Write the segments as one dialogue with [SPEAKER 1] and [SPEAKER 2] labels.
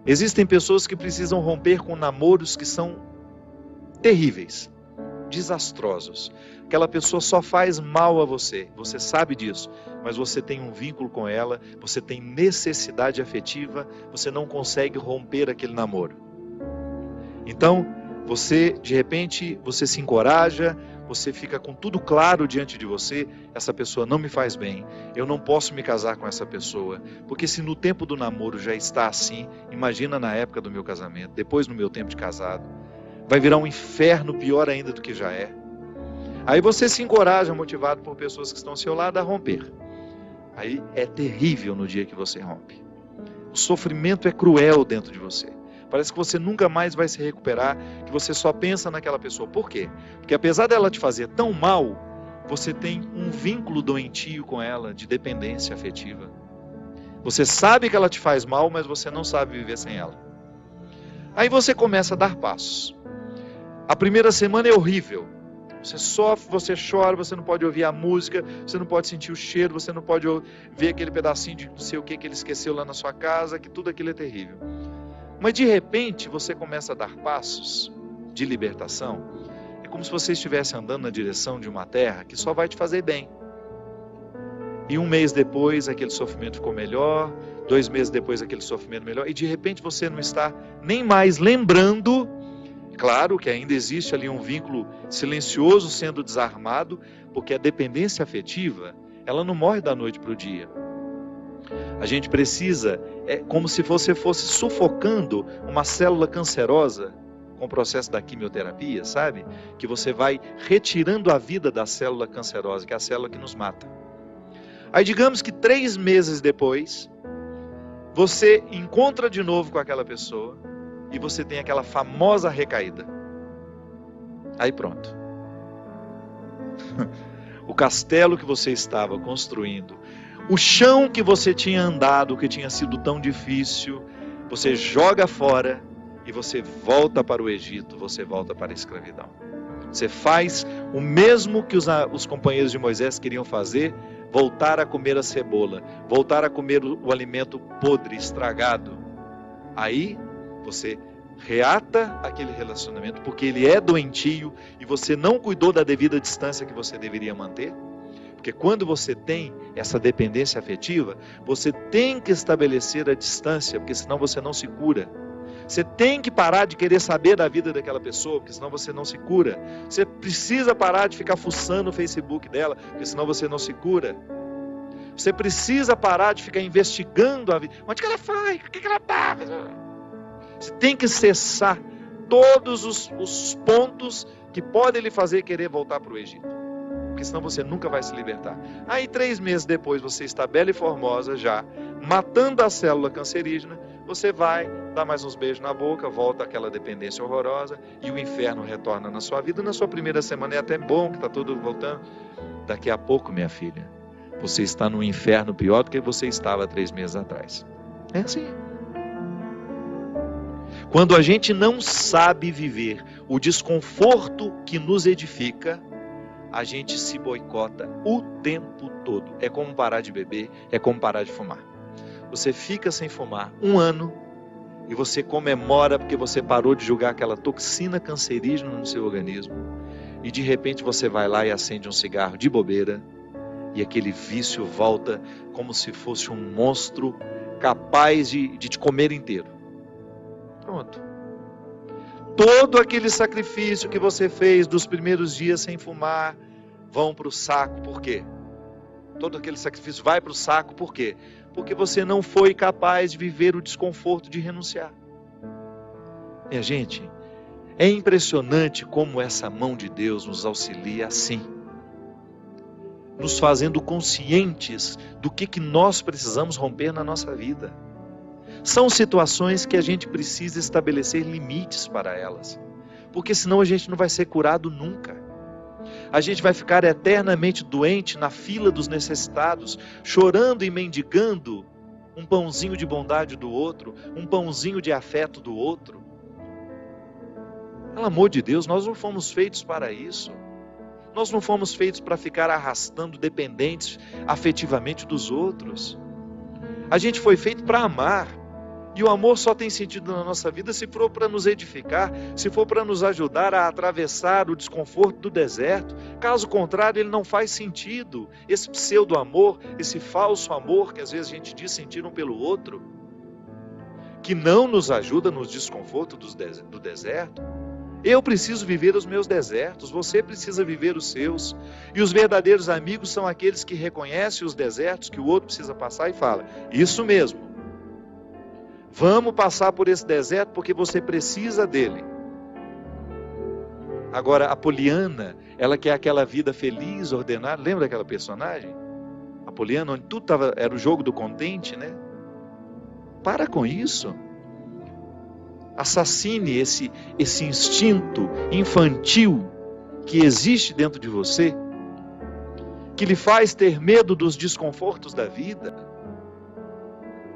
[SPEAKER 1] Existem pessoas que precisam romper com namoros que são terríveis, desastrosos. Aquela pessoa só faz mal a você, você sabe disso, mas você tem um vínculo com ela, você tem necessidade afetiva, você não consegue romper aquele namoro. Então, você, de repente, você se encoraja, você fica com tudo claro diante de você, essa pessoa não me faz bem, eu não posso me casar com essa pessoa, porque se no tempo do namoro já está assim, imagina na época do meu casamento, depois no meu tempo de casado, vai virar um inferno pior ainda do que já é. Aí você se encoraja, motivado por pessoas que estão ao seu lado, a romper. Aí é terrível no dia que você rompe. O sofrimento é cruel dentro de você. Parece que você nunca mais vai se recuperar, que você só pensa naquela pessoa. Por quê? Porque apesar dela te fazer tão mal, você tem um vínculo doentio com ela, de dependência afetiva. Você sabe que ela te faz mal, mas você não sabe viver sem ela. Aí você começa a dar passos. A primeira semana é horrível. Você sofre, você chora, você não pode ouvir a música, você não pode sentir o cheiro, você não pode ver aquele pedacinho de não sei o que ele esqueceu lá na sua casa, que tudo aquilo é terrível. Mas de repente você começa a dar passos de libertação. É como se você estivesse andando na direção de uma terra que só vai te fazer bem. E um mês depois aquele sofrimento ficou melhor, 2 meses depois aquele sofrimento melhor, e de repente você não está nem mais lembrando. Claro que ainda existe ali um vínculo silencioso sendo desarmado, porque a dependência afetiva, ela não morre da noite para o dia. A gente precisa, é como se você fosse sufocando uma célula cancerosa com o processo da quimioterapia, sabe? Que você vai retirando a vida da célula cancerosa, que é a célula que nos mata. Aí digamos que 3 meses depois, você encontra de novo com aquela pessoa e você tem aquela famosa recaída. Aí pronto. O castelo que você estava construindo, o chão que você tinha andado, que tinha sido tão difícil, você joga fora e você volta para o Egito, você volta para a escravidão. Você faz o mesmo que os companheiros de Moisés queriam fazer, voltar a comer a cebola, voltar a comer o alimento podre, estragado. Aí você reata aquele relacionamento, porque ele é doentio e você não cuidou da devida distância que você deveria manter. Porque quando você tem essa dependência afetiva, você tem que estabelecer a distância, porque senão você não se cura. Você tem que parar de querer saber da vida daquela pessoa, porque senão você não se cura. Você precisa parar de ficar fuçando o Facebook dela, porque senão você não se cura. Você precisa parar de ficar investigando a vida. Onde que ela foi? O que ela está? Você tem que cessar todos os pontos que podem lhe fazer querer voltar para o Egito. Porque senão você nunca vai se libertar. Aí 3 meses depois você está bela e formosa já, matando a célula cancerígena, você vai dar mais uns beijos na boca, volta àquela dependência horrorosa e o inferno retorna na sua vida. Na sua primeira semana é até bom que está tudo voltando. Daqui a pouco, minha filha, você está num inferno pior do que você estava 3 meses atrás. É assim. Quando a gente não sabe viver o desconforto que nos edifica, a gente se boicota o tempo todo. É como parar de beber, é como parar de fumar. Você fica sem fumar 1 ano e você comemora porque você parou de jogar aquela toxina cancerígena no seu organismo. E de repente você vai lá e acende um cigarro de bobeira e aquele vício volta como se fosse um monstro capaz de te comer inteiro. Pronto. Todo aquele sacrifício que você fez dos primeiros dias sem fumar vão para o saco. Por quê? Todo aquele sacrifício vai para o saco. Por quê? Porque você não foi capaz de viver o desconforto de renunciar. Minha gente, é impressionante como essa mão de Deus nos auxilia assim, nos fazendo conscientes do que nós precisamos romper na nossa vida. São situações que a gente precisa estabelecer limites para elas, porque senão a gente não vai ser curado nunca. A gente vai ficar eternamente doente na fila dos necessitados, chorando e mendigando um pãozinho de bondade do outro, um pãozinho de afeto do outro. Pelo amor de Deus, nós não fomos feitos para isso. Nós não fomos feitos para ficar arrastando dependentes afetivamente dos outros. A gente foi feito para amar. E o amor só tem sentido na nossa vida se for para nos edificar, se for para nos ajudar a atravessar o desconforto do deserto. Caso contrário, ele não faz sentido. Esse pseudo-amor, esse falso amor que às vezes a gente diz sentir um pelo outro, que não nos ajuda nos desconfortos do deserto. Eu preciso viver os meus desertos, você precisa viver os seus. E os verdadeiros amigos são aqueles que reconhecem os desertos que o outro precisa passar e fala: isso mesmo. Vamos passar por esse deserto porque você precisa dele. Agora, a Poliana, ela quer aquela vida feliz, ordenada. Lembra daquela personagem? A Poliana, onde tudo era o jogo do contente, né? Para com isso. Assassine esse instinto infantil que existe dentro de você, que lhe faz ter medo dos desconfortos da vida.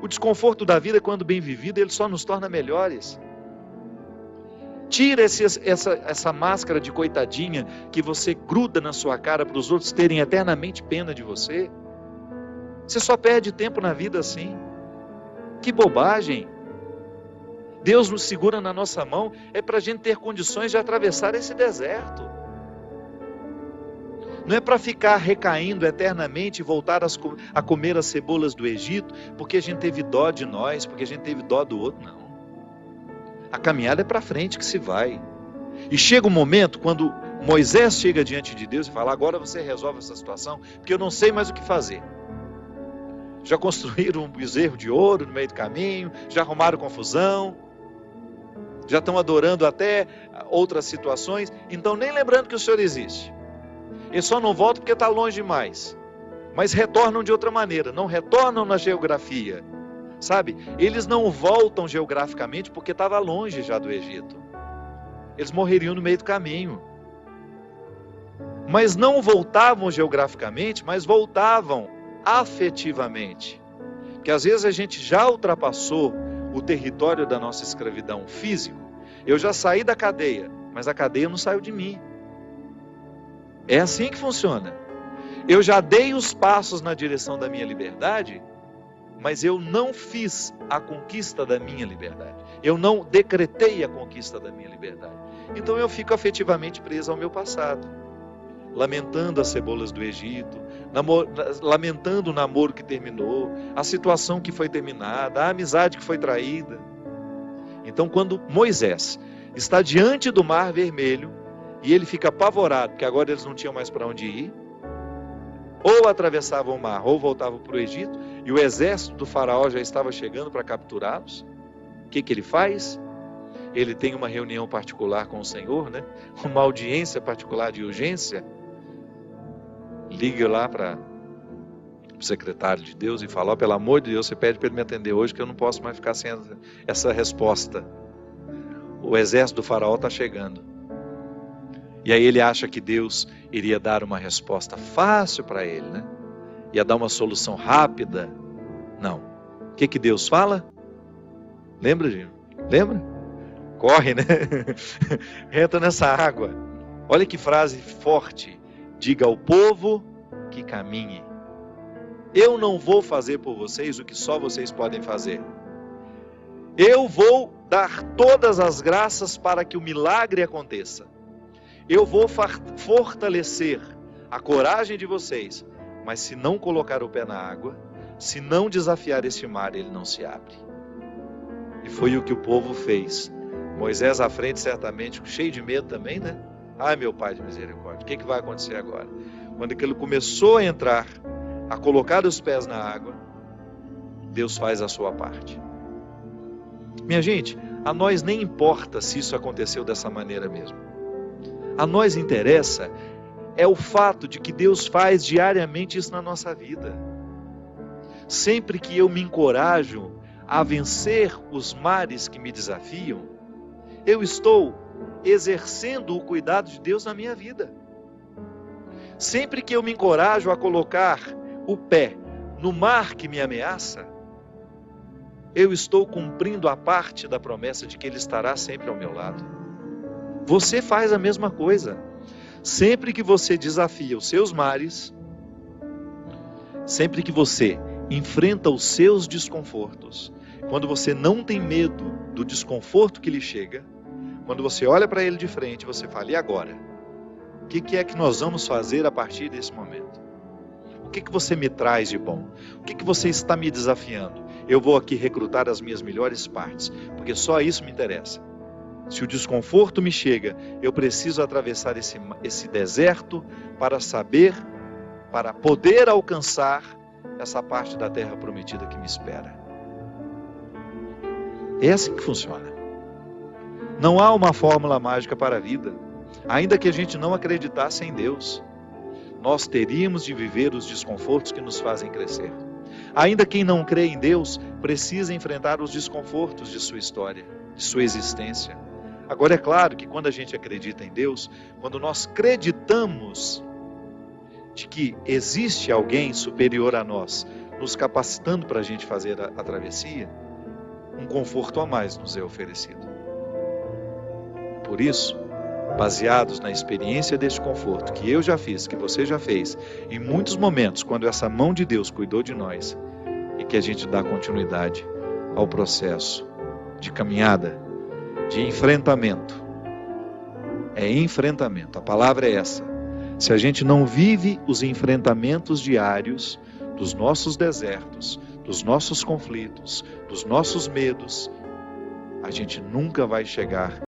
[SPEAKER 1] O desconforto da vida, quando bem vivido, ele só nos torna melhores. Tira essa máscara de coitadinha que você gruda na sua cara para os outros terem eternamente pena de você. Você só perde tempo na vida assim. Que bobagem! Deus nos segura na nossa mão é para a gente ter condições de atravessar esse deserto. Não é para ficar recaindo eternamente e voltar a comer as cebolas do Egito, porque a gente teve dó de nós, porque a gente teve dó do outro, não. A caminhada é para frente que se vai. E chega um momento quando Moisés chega diante de Deus e fala: agora você resolve essa situação, porque eu não sei mais o que fazer. Já construíram um bezerro de ouro no meio do caminho, já arrumaram confusão, já estão adorando até outras situações, então nem lembrando que o Senhor existe. Eles só não voltam porque está longe demais. Mas retornam de outra maneira. Não retornam na geografia. Sabe? Eles não voltam geograficamente porque estava longe já do Egito. Eles morreriam no meio do caminho. Mas não voltavam geograficamente, mas voltavam afetivamente. Porque às vezes a gente já ultrapassou o território da nossa escravidão físico. Eu já saí da cadeia, mas a cadeia não saiu de mim. É assim que funciona. Eu já dei os passos na direção da minha liberdade, mas eu não fiz a conquista da minha liberdade. Eu não decretei a conquista da minha liberdade. Então eu fico afetivamente preso ao meu passado, lamentando as cebolas do Egito, lamentando o namoro que terminou, a situação que foi terminada, a amizade que foi traída. Então, quando Moisés está diante do Mar Vermelho, e ele fica apavorado, porque agora eles não tinham mais para onde ir, ou atravessavam o mar, ou voltavam para o Egito, e o exército do faraó já estava chegando para capturá-los. O que ele faz? Ele tem uma reunião particular com o Senhor, né? Uma audiência particular de urgência. Liga lá para o secretário de Deus e fala: pelo amor de Deus, você pede para ele me atender hoje, que eu não posso mais ficar sem essa resposta. O exército do faraó está chegando. E aí ele acha que Deus iria dar uma resposta fácil para ele, né? Ia dar uma solução rápida. Não. O que Deus fala? Lembra, Gino? Lembra? Corre, né? Entra nessa água. Olha que frase forte. Diga ao povo que caminhe. Eu não vou fazer por vocês o que só vocês podem fazer. Eu vou dar todas as graças para que o milagre aconteça. Eu vou fortalecer a coragem de vocês, mas se não colocar o pé na água, se não desafiar este mar, ele não se abre. E foi o que o povo fez. Moisés à frente, certamente, cheio de medo também, né? Ai, meu Pai de misericórdia, o que vai acontecer agora? Quando ele começou a entrar, a colocar os pés na água, Deus faz a sua parte. Minha gente, a nós nem importa se isso aconteceu dessa maneira mesmo. A nós interessa é o fato de que Deus faz diariamente isso na nossa vida. Sempre que eu me encorajo a vencer os mares que me desafiam, eu estou exercendo o cuidado de Deus na minha vida. Sempre que eu me encorajo a colocar o pé no mar que me ameaça, eu estou cumprindo a parte da promessa de que Ele estará sempre ao meu lado. Você faz a mesma coisa. Sempre que você desafia os seus mares, sempre que você enfrenta os seus desconfortos, quando você não tem medo do desconforto que lhe chega, quando você olha para ele de frente, você fala: e agora? O que é que nós vamos fazer a partir desse momento? O que você me traz de bom? O que você está me desafiando? Eu vou aqui recrutar as minhas melhores partes, porque só isso me interessa. Se o desconforto me chega, eu preciso atravessar esse deserto para poder alcançar essa parte da terra prometida que me espera. É assim que funciona. Não há uma fórmula mágica para a vida. Ainda que a gente não acreditasse em Deus, nós teríamos de viver os desconfortos que nos fazem crescer. Ainda quem não crê em Deus precisa enfrentar os desconfortos de sua história, de sua existência. Agora é claro que quando a gente acredita em Deus, quando nós acreditamos de que existe alguém superior a nós, nos capacitando para a gente fazer a travessia, um conforto a mais nos é oferecido. Por isso, baseados na experiência deste conforto que eu já fiz, que você já fez, em muitos momentos, quando essa mão de Deus cuidou de nós, e que a gente dá continuidade ao processo de caminhada, de enfrentamento. É enfrentamento, a palavra é essa. Se a gente não vive os enfrentamentos diários dos nossos desertos, dos nossos conflitos, dos nossos medos, a gente nunca vai chegar